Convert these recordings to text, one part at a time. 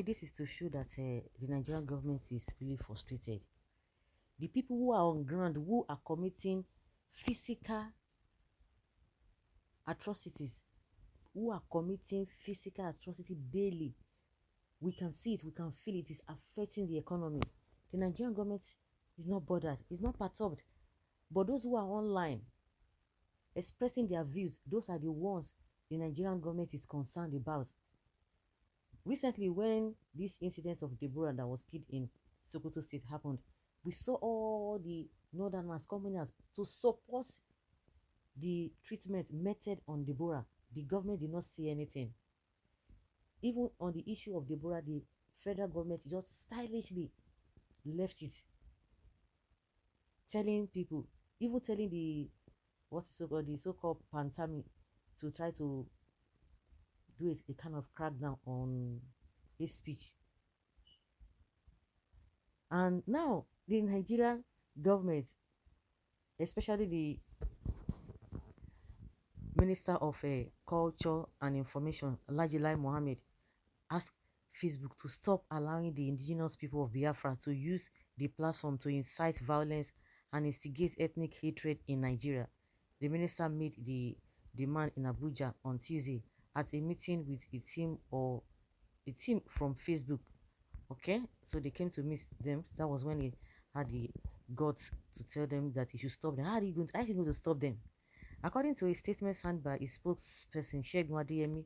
Basically, this is to show that the Nigerian government is really frustrated. The people who are on ground, who are committing physical atrocities, who are committing physical atrocity daily, we can see it, we can feel it is affecting the economy. The Nigerian government is not bothered, it's not perturbed. But those who are online expressing their views, those are the ones the Nigerian government is concerned about. Recently, when this incident of Deborah that was killed in Sokoto State happened, we saw all the northerners coming out to support the treatment method on Deborah. The government did not say anything. Even on the issue of Deborah, the federal government just stylishly left it, telling people, even telling the so-called Pantami to try to do it a kind of crackdown on his speech. And now the Nigerian government, especially the Minister of Culture and Information, Alhaji Mohammed, asked Facebook to stop allowing the indigenous people of Biafra to use the platform to incite violence and instigate ethnic hatred in Nigeria. The minister made the demand in Abuja on Tuesday at a meeting with a team from Facebook. Okay, so they came to meet them. That was when he had the guts to tell them that he should stop them. How are you going to stop them? According to a statement signed by his spokesperson, Segun Adeyemi,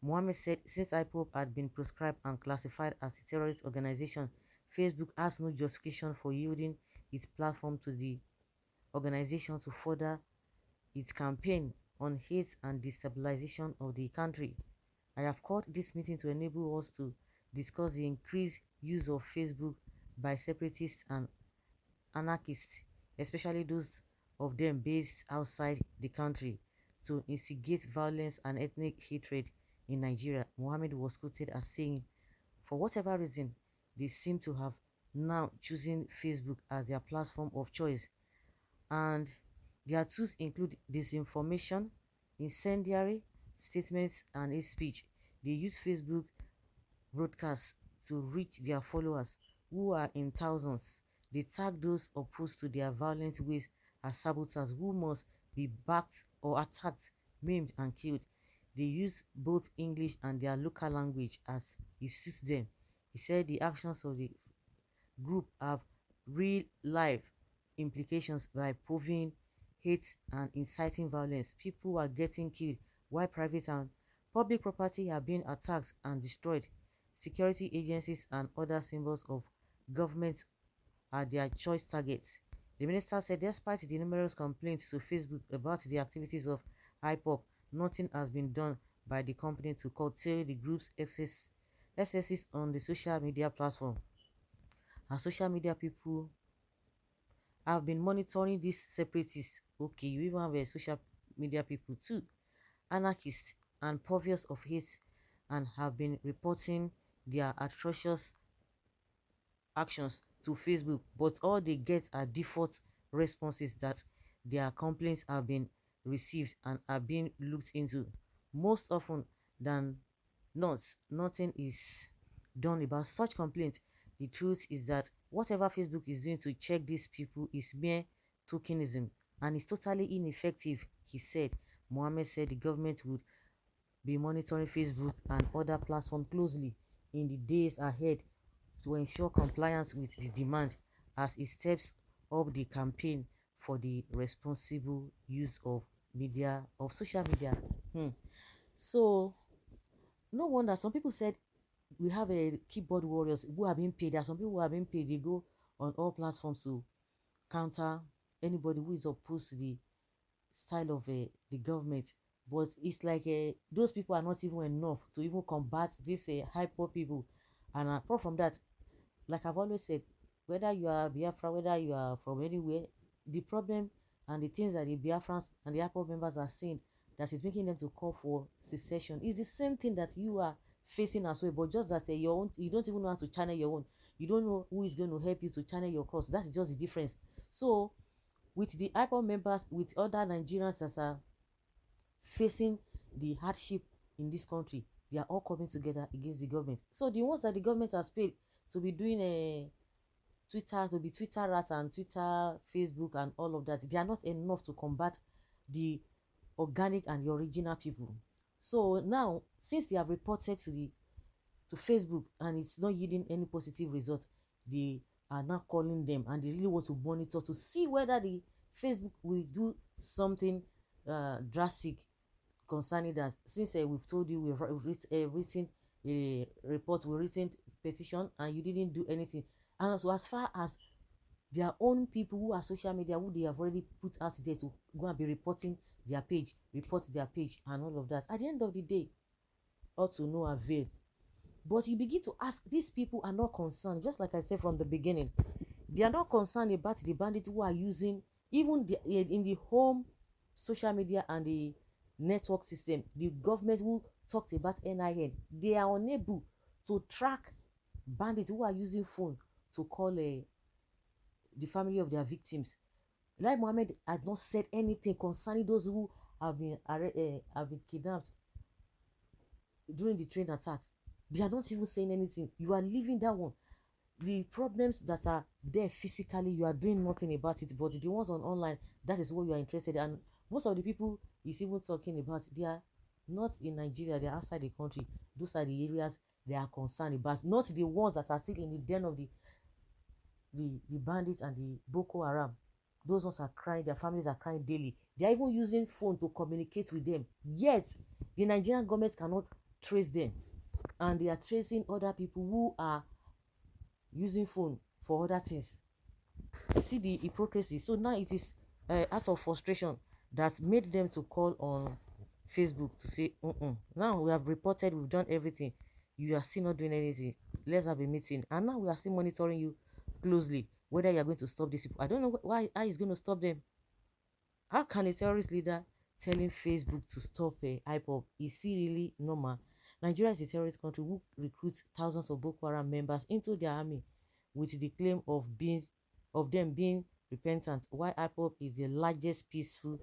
Mohammed said since Ipob had been proscribed and classified as a terrorist organization, Facebook has no justification for yielding its platform to the organization to further its campaign on hate and destabilization of the country. I have called this meeting to enable us to discuss the increased use of Facebook by separatists and anarchists, especially those of them based outside the country, to instigate violence and ethnic hatred in Nigeria. Mohammed was quoted as saying, for whatever reason, they seem to have now chosen Facebook as their platform of choice. And their tools include disinformation, incendiary statements, and hate speech. They use Facebook broadcasts to reach their followers, who are in thousands. They tag those opposed to their violent ways as saboteurs who must be backed or attacked, maimed, and killed. They use both English and their local language as it suits them. He said the actions of the group have real life implications by proving hate and inciting violence. People are getting killed while private and public property are being attacked and destroyed. Security agencies and other symbols of government are their choice targets. The minister said despite the numerous complaints to Facebook about the activities of Ipob, nothing has been done by the company to curtail the group's excesses on the social media platform. And social media people have been monitoring these separatists. Okay, you even have a social media people too, anarchists and purveyors of hate, and have been reporting their atrocious actions to Facebook, but all they get are default responses that their complaints have been received and are being looked into. Most often than not, nothing is done about such complaints. The truth is that whatever Facebook is doing to check these people is mere tokenism and is totally ineffective, he said. Mohammed said the government would be monitoring Facebook and other platforms closely in the days ahead to ensure compliance with the demand as it steps up the campaign for the responsible use of social media. So no wonder some people said we have a keyboard warriors who are being paid. There are some people who are being paid. They go on all platforms to counter anybody who is opposed to the style of the government. But it's like those people are not even enough to even combat these hyper people. And apart from that, like I've always said, whether you are Biafra, whether you are from anywhere, the problem and the things that the Biafrans and the Ipob members are saying that is making them to call for secession is the same thing that you are facing as well, but just that your own, you don't even know how to channel your own. You don't know who is going to help you to channel your cause. That's just the difference. So with the Ipob members, with other Nigerians that are facing the hardship in this country, they are all coming together against the government. So the ones that the government has paid to be doing a Twitter, to be Twitter rats and Twitter, Facebook, and all of that, they are not enough to combat the organic and the original people. So now, since they have reported to Facebook and it's not yielding any positive result, they are now calling them and they really want to monitor to see whether the Facebook will do something drastic concerning that. Since we've told you we've written a report, we've written petition, and you didn't do anything. And so as far as their own people who are social media, who they have already put out there to go and be reporting their page, report their page and all of that, at the end of the day, all to no avail. But you begin to ask, these people are not concerned, just like I said from the beginning. They are not concerned about the bandits who are using even in the home social media and the network system. The government who talked about NIN, they are unable to track bandits who are using phone to call the family of their victims. Lai Mohammed has not said anything concerning those who have been kidnapped during the train attack. They are not even saying anything. You are leaving that one. The problems that are there physically, you are doing nothing about it. But the ones on online, that is what you are interested in. And most of the people he's even talking about, they are not in Nigeria, they are outside the country. Those are the areas they are concerned about, not the ones that are still in the den of the bandits and the Boko Haram. Those ones are crying, their families are crying daily. They are even using phone to communicate with them. Yet, the Nigerian government cannot trace them. And they are tracing other people who are using phone for other things. You see the hypocrisy. So now it is out of frustration that made them to call on Facebook to say, now we have reported, we've done everything. You are still not doing anything. Let's have a meeting. And now we are still monitoring you closely, whether you are going to stop these people. I don't know why he's going to stop them. How can a terrorist leader telling Facebook to stop Ipob? Is he really normal? Nigeria is a terrorist country who recruits thousands of Boko Haram members into their army with the claim of them being repentant, while Ipob is the largest peaceful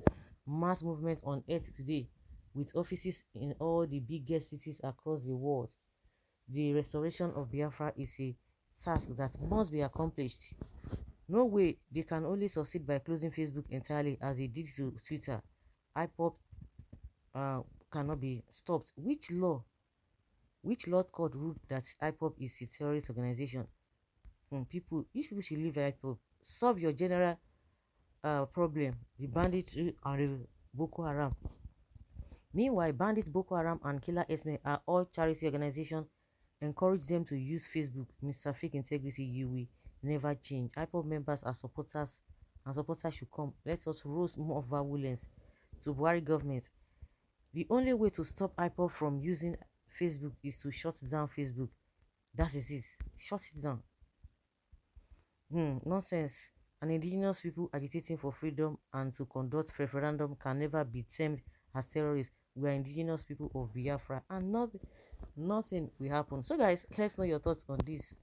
mass movement on earth today, with offices in all the biggest cities across the world. The restoration of Biafra is a task that must be accomplished. No way, they can only succeed by closing Facebook entirely as they did to Twitter. Ipob cannot be stopped. Which law court ruled that Ipob is a terrorist organization? People, if people should leave Ipob, solve your general problem, the banditry and the Boko Haram. Meanwhile, bandits Boko Haram and Killer Esme are all charity organizations. Encourage them to use Facebook. Mr. Fake Integrity, you will never change. Ipob members are supporters, and supporters should come. Let us roast more violence to Buhari government. The only way to stop Ipob from using Facebook is to shut down Facebook. That is it. Shut it down. Nonsense. An indigenous people agitating for freedom and to conduct referendum can never be termed as terrorists. We are indigenous people of Biafra, and nothing will happen. So guys, let's know your thoughts on this.